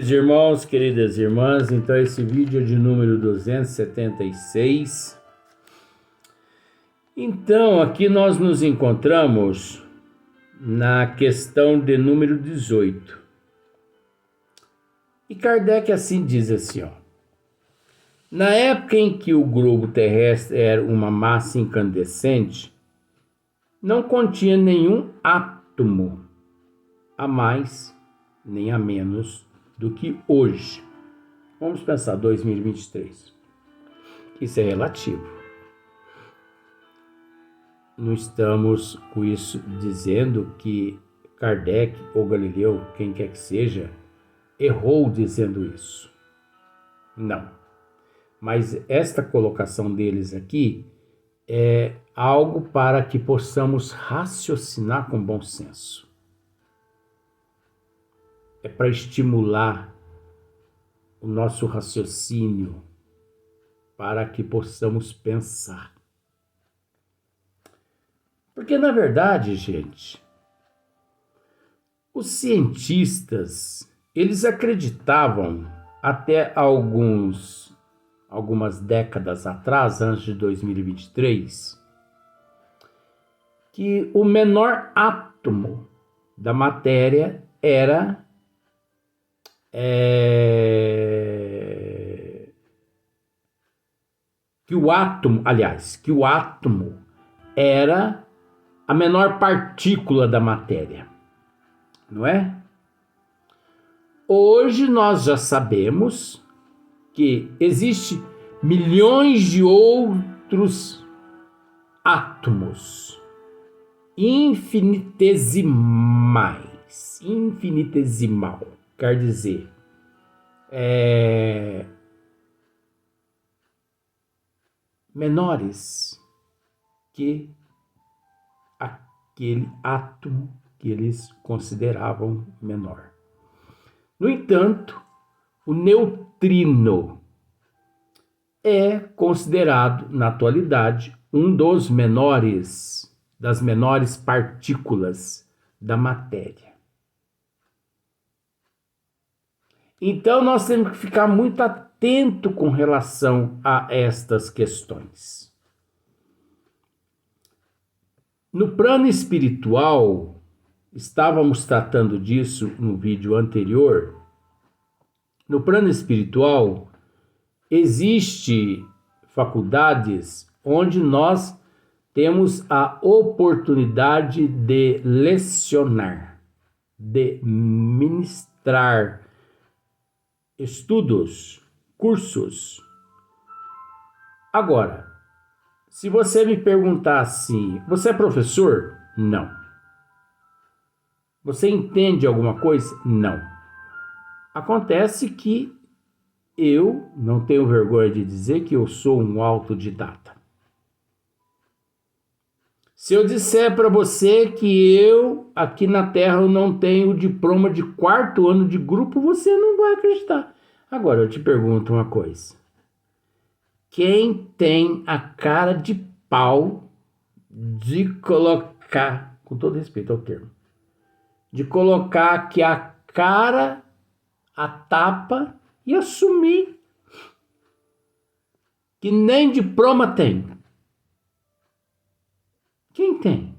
Queridos irmãos, queridas irmãs, então esse vídeo é de número 276. Então, aqui nós nos encontramos na questão de número 18. E Kardec assim diz assim, ó. Na época em que o globo terrestre era uma massa incandescente, não continha nenhum átomo a mais nem a menos do que hoje. Vamos pensar 2023. Isso é relativo. Não estamos com isso dizendo que Kardec ou Galileu, quem quer que seja, errou dizendo isso. Não. Mas esta colocação deles aqui é algo para que possamos raciocinar com bom senso. É para estimular o nosso raciocínio, para que possamos pensar. Porque, na verdade, gente, os cientistas, eles acreditavam até algumas décadas atrás, antes de 2023, que o menor átomo da matéria era que o átomo era a menor partícula da matéria, não é? Hoje nós já sabemos que existe milhões de outros átomos infinitesimal, quer dizer, menores que aquele átomo que eles consideravam menor. No entanto, o neutrino é considerado, na atualidade, um das menores partículas da matéria. Então, nós temos que ficar muito atento com relação a estas questões. No plano espiritual, estávamos tratando disso no vídeo anterior. No plano espiritual, existem faculdades onde nós temos a oportunidade de lecionar, de ministrar estudos, cursos. Agora, se você me perguntar assim, você é professor? Não. Você entende alguma coisa? Não. Acontece que eu não tenho vergonha de dizer que eu sou um autodidata. Se eu disser para você que eu, aqui na Terra, eu não tenho o diploma de 4º ano de grupo, você não vai acreditar. Agora, eu te pergunto uma coisa. Quem tem a cara de pau de colocar, com todo respeito ao termo, de colocar aqui a cara, a tapa e assumir que nem diploma tem? Quem tem?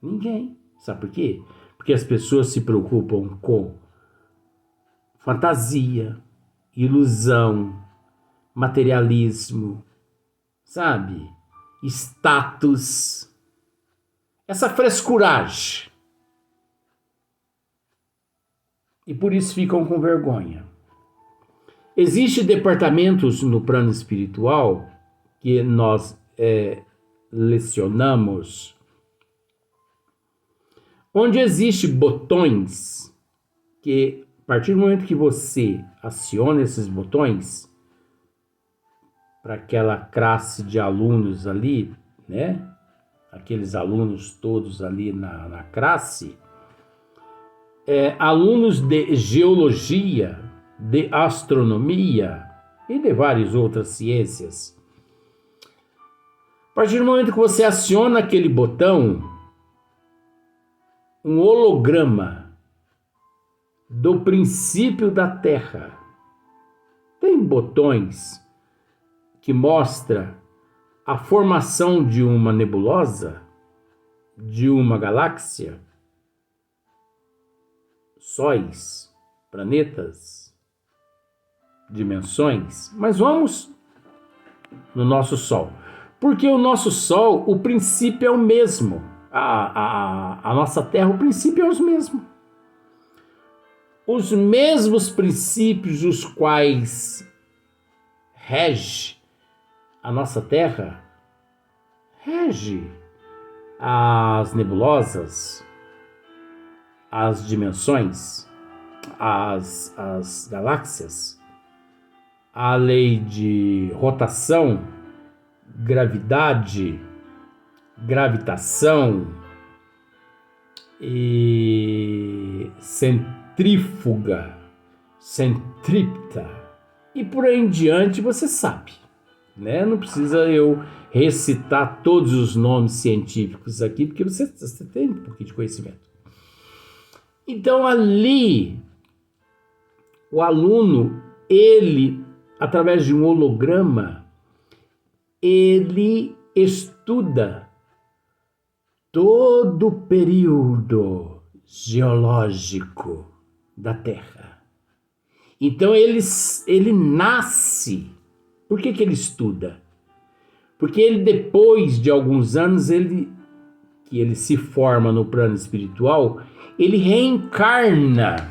Ninguém. Sabe por quê? Porque as pessoas se preocupam com fantasia, ilusão, materialismo, sabe? Status. Essa frescuragem. E por isso ficam com vergonha. Existem departamentos no plano espiritual que nós lecionamos, onde existem botões que, a partir do momento que você aciona esses botões, para aquela classe de alunos ali, né? Aqueles alunos todos ali na classe, alunos de geologia, de astronomia e de várias outras ciências. A partir do momento que você aciona aquele botão, um holograma do princípio da Terra. Tem botões que mostra a formação de uma nebulosa, de uma galáxia, sóis, planetas, dimensões. Mas vamos no nosso Sol. Porque o nosso Sol, o princípio é o mesmo. A nossa Terra, o princípio é o mesmo. Os mesmos princípios os quais rege a nossa Terra, rege as nebulosas, as dimensões, as galáxias, a lei de rotação, gravidade, gravitação e centrífuga, centrípeta e por aí em diante, você sabe, né? Não precisa eu recitar todos os nomes científicos aqui, porque você tem um pouquinho de conhecimento. Então ali, o aluno, ele, através de um holograma, ele estuda todo o período geológico da Terra. Então ele nasce. Por que ele estuda? Porque ele, depois de alguns anos, que ele se forma no plano espiritual, ele reencarna,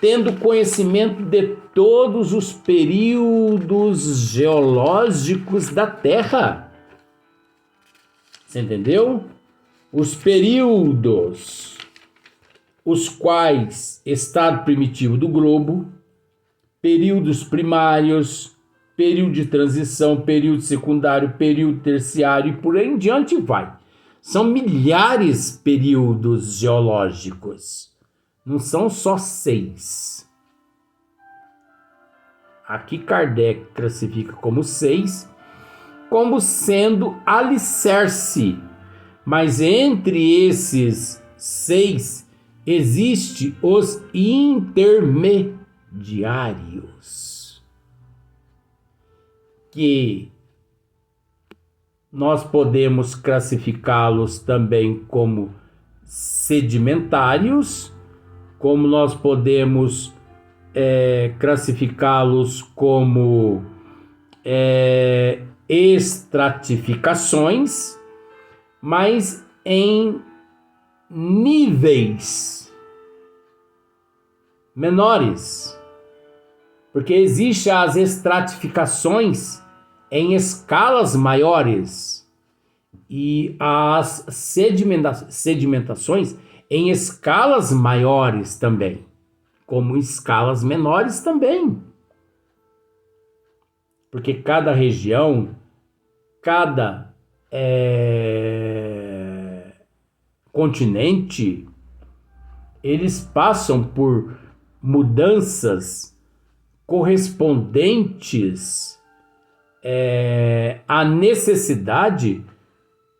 tendo conhecimento de todos os períodos geológicos da Terra. Você entendeu? Os períodos, os quais estado primitivo do globo, períodos primários, período de transição, período secundário, período terciário e por aí em diante vai. São milhares de períodos geológicos. Não são só 6. Aqui Kardec classifica como 6, como sendo alicerce. Mas entre esses 6, existe os intermediários, que nós podemos classificá-los também como sedimentários, como nós podemos classificá-los como estratificações, mas em níveis menores, porque existem as estratificações em escalas maiores e as sedimentações em escalas maiores também, como em escalas menores também. Porque cada região, cada continente, eles passam por mudanças correspondentes à necessidade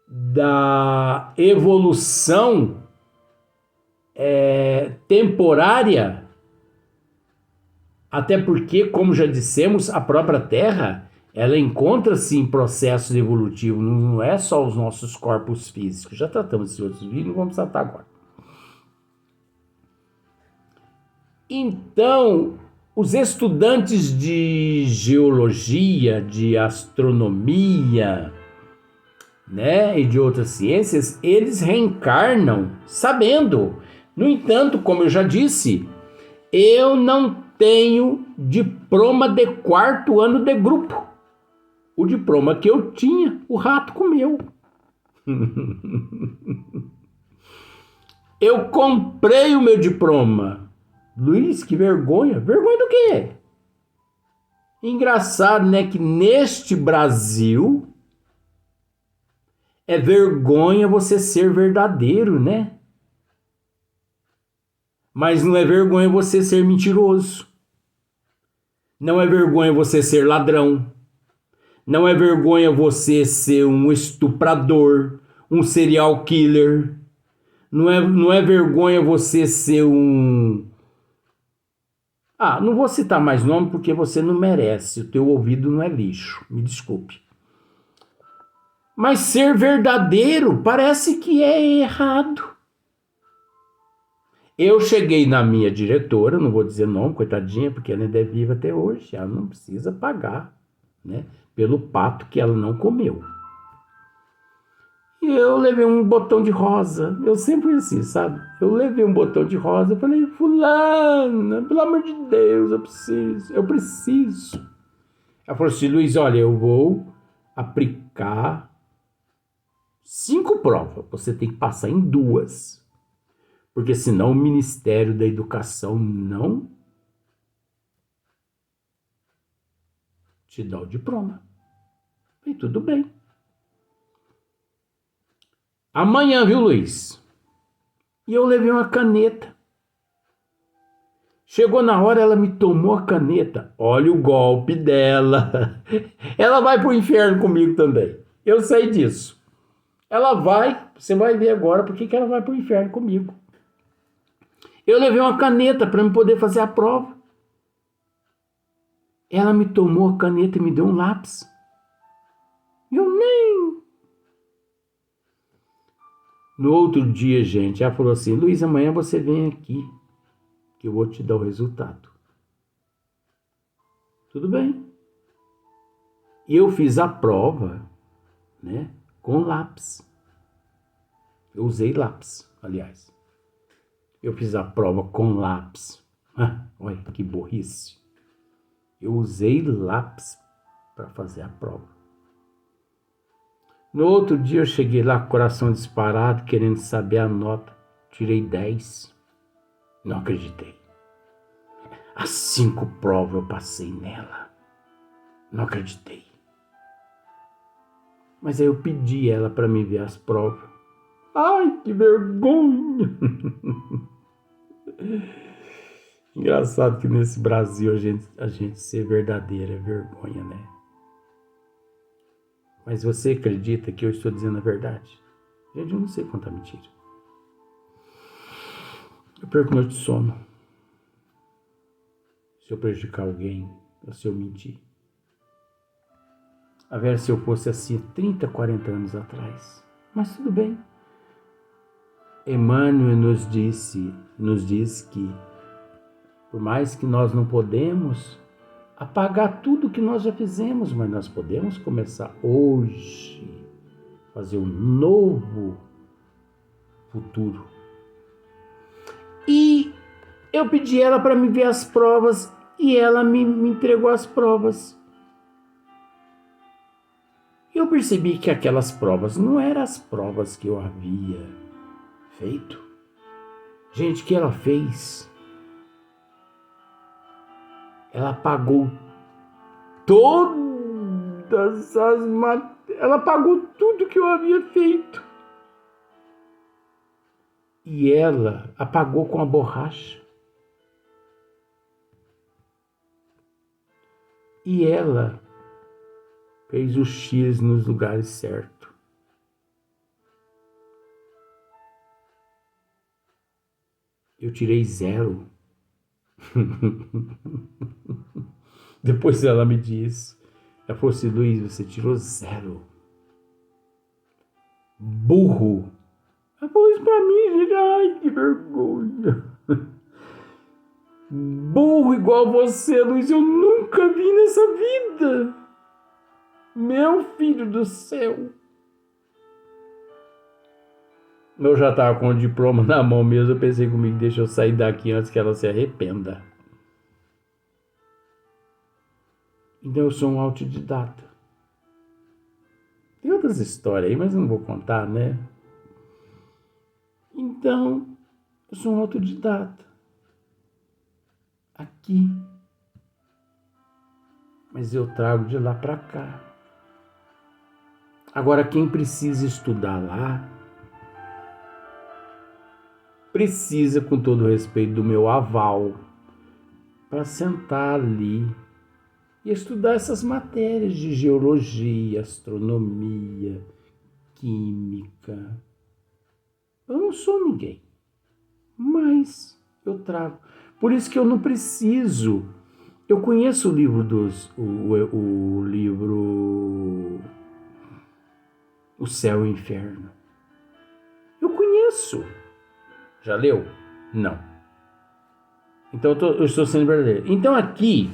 da evolução temporária, até porque, como já dissemos, a própria Terra, ela encontra-se em processo evolutivo, não é só os nossos corpos físicos, já tratamos esses outros vídeos, não vamos tratar agora. Então, os estudantes de geologia, de astronomia, né, e de outras ciências, eles reencarnam sabendo. No entanto, como eu já disse, eu não tenho diploma de 4º ano de grupo. O diploma que eu tinha, o rato comeu. Eu comprei o meu diploma. Luiz, que vergonha. Vergonha do quê? Engraçado, né, que neste Brasil é vergonha você ser verdadeiro, né? Mas não é vergonha você ser mentiroso. Não é vergonha você ser ladrão. Não é vergonha você ser um estuprador, um serial killer. Não é vergonha você ser um Ah, não vou citar mais nome porque você não merece. O teu ouvido não é lixo. Me desculpe. Mas ser verdadeiro parece que é errado. Eu cheguei na minha diretora, não vou dizer nome, coitadinha, porque ela ainda é viva até hoje. Ela não precisa pagar, né, pelo pato que ela não comeu. E eu levei um botão de rosa. Eu sempre fui assim, sabe? Eu levei um botão de rosa. Eu falei, fulana, pelo amor de Deus, eu preciso. Eu preciso. Ela falou assim, Luiz, olha, eu vou aplicar 5 provas. Você tem que passar em 2. Porque senão o Ministério da Educação não te dá o diploma. E tudo bem. Amanhã, viu, Luiz? E eu levei uma caneta. Chegou na hora, ela me tomou a caneta. Olha o golpe dela. Ela vai pro inferno comigo também. Eu sei disso. Ela vai, você vai ver agora por que ela vai pro inferno comigo. Eu levei uma caneta para me poder fazer a prova. Ela me tomou a caneta e me deu um lápis. Eu nem. No outro dia, gente, ela falou assim, Luiz, amanhã você vem aqui, que eu vou te dar o resultado. Tudo bem. E eu fiz a prova, né, com lápis. Eu usei lápis, aliás. Eu fiz a prova com lápis. Olha que burrice. Eu usei lápis para fazer a prova. No outro dia eu cheguei lá com o coração disparado, querendo saber a nota. Tirei 10. Não acreditei. As 5 provas eu passei nela. Não acreditei. Mas aí eu pedi ela para me ver as provas. Ai, que vergonha! Engraçado que nesse Brasil a gente ser verdadeiro é vergonha, né? Mas você acredita que eu estou dizendo a verdade? Gente, eu não sei contar mentira. Eu perco noite de sono. Se eu prejudicar alguém, ou se eu mentir. A ver se eu fosse assim 30, 40 anos atrás. Mas tudo bem. Emmanuel nos diz que por mais que nós não podemos apagar tudo que nós já fizemos, mas nós podemos começar hoje, fazer um novo futuro. E eu pedi ela para me ver as provas e ela me entregou as provas. Eu percebi que aquelas provas não eram as provas que eu havia feito. Gente, o que ela fez? Ela apagou todas as matérias. Ela apagou tudo que eu havia feito. E ela apagou com a borracha. E ela fez o X nos lugares certos. Eu tirei 0. Depois ela me disse. Ela falou assim, Luiz, você tirou 0. Burro. Ela falou isso pra mim, gente. Ai, que vergonha. Burro igual você, Luiz, eu nunca vi nessa vida. Meu filho do céu. Eu já estava com o diploma na mão mesmo, eu pensei comigo, deixa eu sair daqui antes que ela se arrependa. Então eu sou um autodidata. Tem outras histórias aí, mas não vou contar, né? Então, eu sou um autodidata. Aqui. Mas eu trago de lá para cá. Agora, quem precisa estudar lá, precisa, com todo o respeito, do meu aval para sentar ali e estudar essas matérias de geologia, astronomia, química. Eu não sou ninguém, mas eu trago. Por isso que eu não preciso. Eu conheço o livro o livro O Céu e o Inferno. Eu conheço. Já leu? Não. Então eu estou sendo verdadeiro. Então aqui,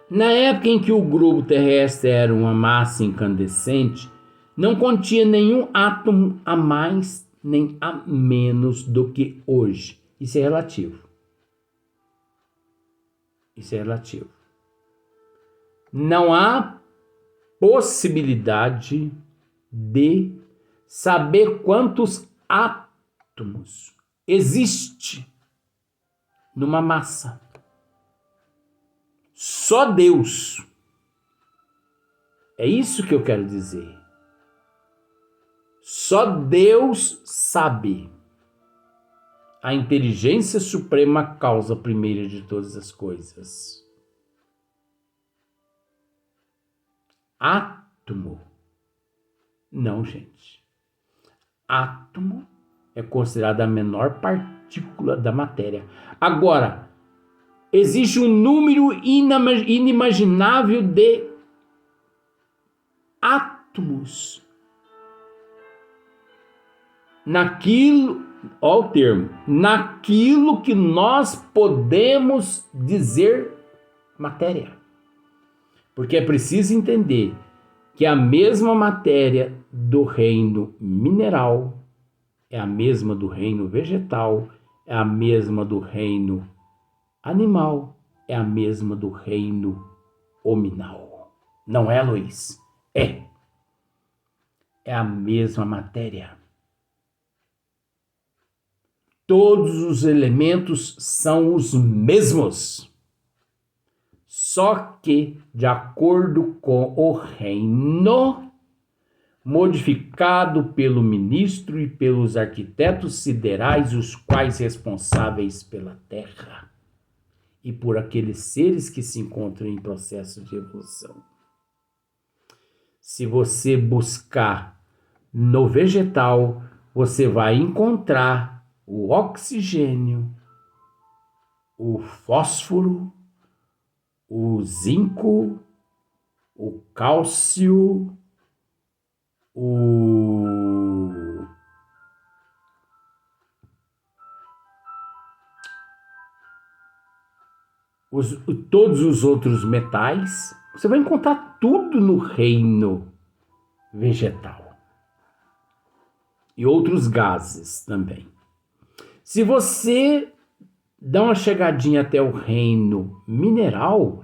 na época em que o globo terrestre era uma massa incandescente, não continha nenhum átomo a mais nem a menos do que hoje. Isso é relativo. Isso é relativo. Não há possibilidade de saber quantos átomos existe numa massa. Só Deus. É isso que eu quero dizer. Só Deus sabe. A inteligência suprema, causa primeira de todas as coisas. Átomo. Não, gente. Átomo é considerado a menor partícula da matéria. Agora, existe um número inimaginável de átomos naquilo, ó o termo, naquilo que nós podemos dizer matéria. Porque é preciso entender que a mesma matéria do reino mineral é a mesma do reino vegetal, é a mesma do reino animal, é a mesma do reino hominal. Não é, Luiz? É. É a mesma matéria. Todos os elementos são os mesmos. Só que, de acordo com o reino, modificado pelo ministro e pelos arquitetos siderais, os quais responsáveis pela terra e por aqueles seres que se encontram em processo de evolução. Se você buscar no vegetal, você vai encontrar o oxigênio, o fósforo, o zinco, o cálcio, todos os outros metais. Você vai encontrar tudo no reino vegetal. E outros gases também. Se você dá uma chegadinha até o reino mineral,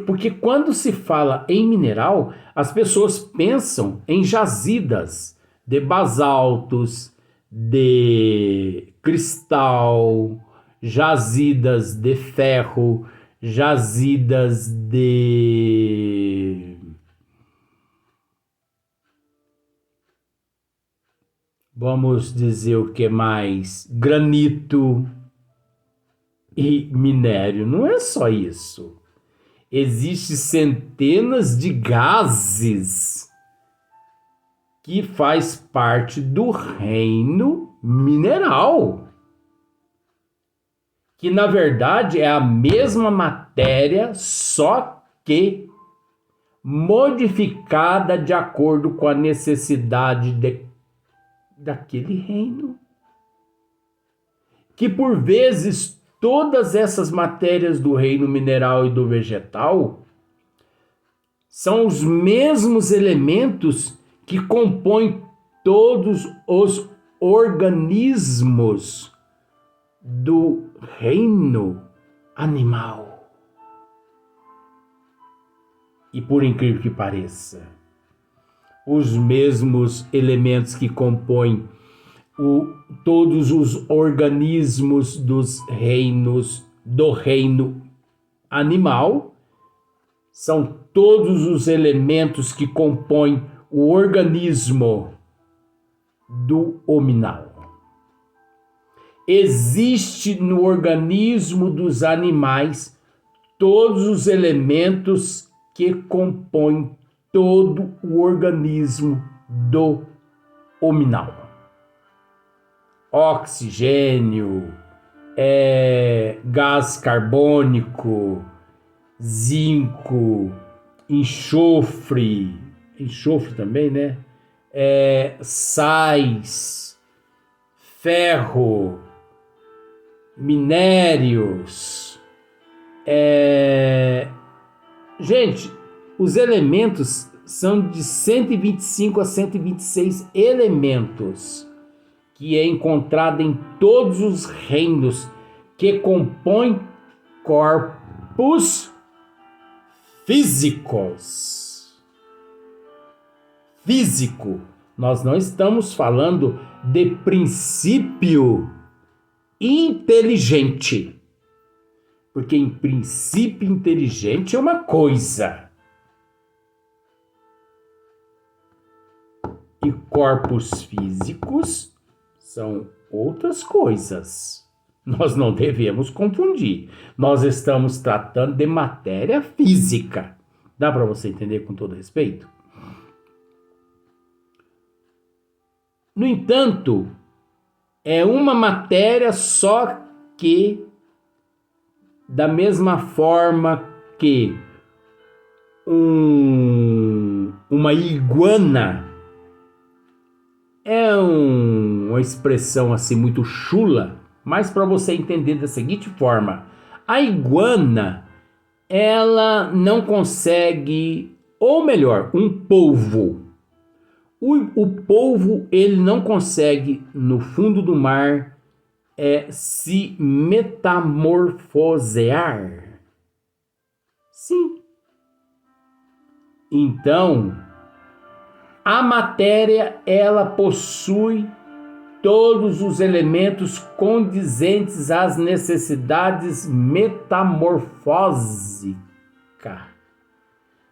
porque quando se fala em mineral, as pessoas pensam em jazidas de basaltos, de cristal, jazidas de ferro, jazidas de... vamos dizer o que mais? Granito e minério. Não é só isso. Existem centenas de gases que faz parte do reino mineral. Que na verdade é a mesma matéria, só que modificada de acordo com a necessidade daquele reino. Que por vezes todas essas matérias do reino mineral e do vegetal são os mesmos elementos que compõem todos os organismos do reino animal. E por incrível que pareça, os mesmos elementos que compõem todos os organismos do reino animal são todos os elementos que compõem o organismo do hominal. Existe no organismo dos animais todos os elementos que compõem todo o organismo do hominal. Oxigênio, gás carbônico, zinco, enxofre também, né? Sais, ferro, minérios. Gente, os elementos são de 125 a 126 elementos que é encontrado em todos os reinos que compõem corpos físicos. Físico. Nós não estamos falando de princípio inteligente. Porque em princípio inteligente é uma coisa. E corpos físicos são outras coisas. Nós não devemos confundir. Nós estamos tratando de matéria física. Dá para você entender com todo respeito? No entanto, é uma matéria só que, da mesma forma que uma iguana é uma expressão assim muito chula, mas para você entender da seguinte forma: a iguana, ela não consegue, ou melhor, um polvo. O polvo, ele não consegue, no fundo do mar, se metamorfosear. Sim. Então, a matéria, ela possui todos os elementos condizentes às necessidades metamorfósicas,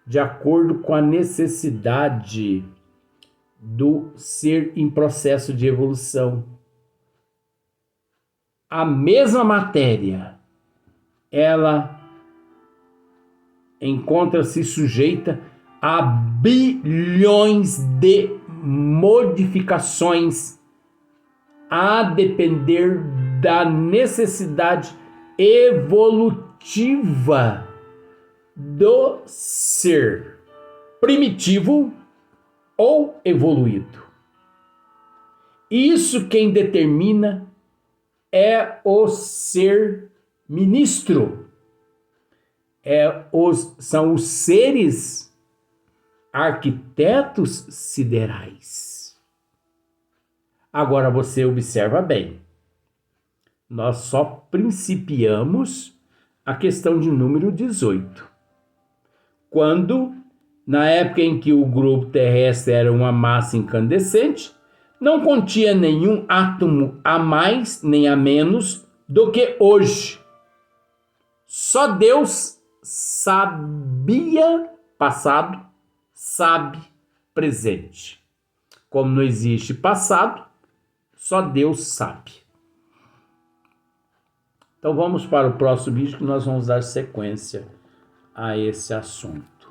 de acordo com a necessidade do ser em processo de evolução. A mesma matéria, ela encontra-se sujeita a bilhões de modificações, a depender da necessidade evolutiva do ser primitivo ou evoluído. Isso quem determina é o ser ministro. São os seres arquitetos siderais. Agora você observa bem. Nós só principiamos a questão de número 18. Quando, na época em que o globo terrestre era uma massa incandescente, não continha nenhum átomo a mais nem a menos do que hoje. Só Deus sabia passado, sabe presente. Como não existe passado, só Deus sabe. Então vamos para o próximo vídeo que nós vamos dar sequência a esse assunto.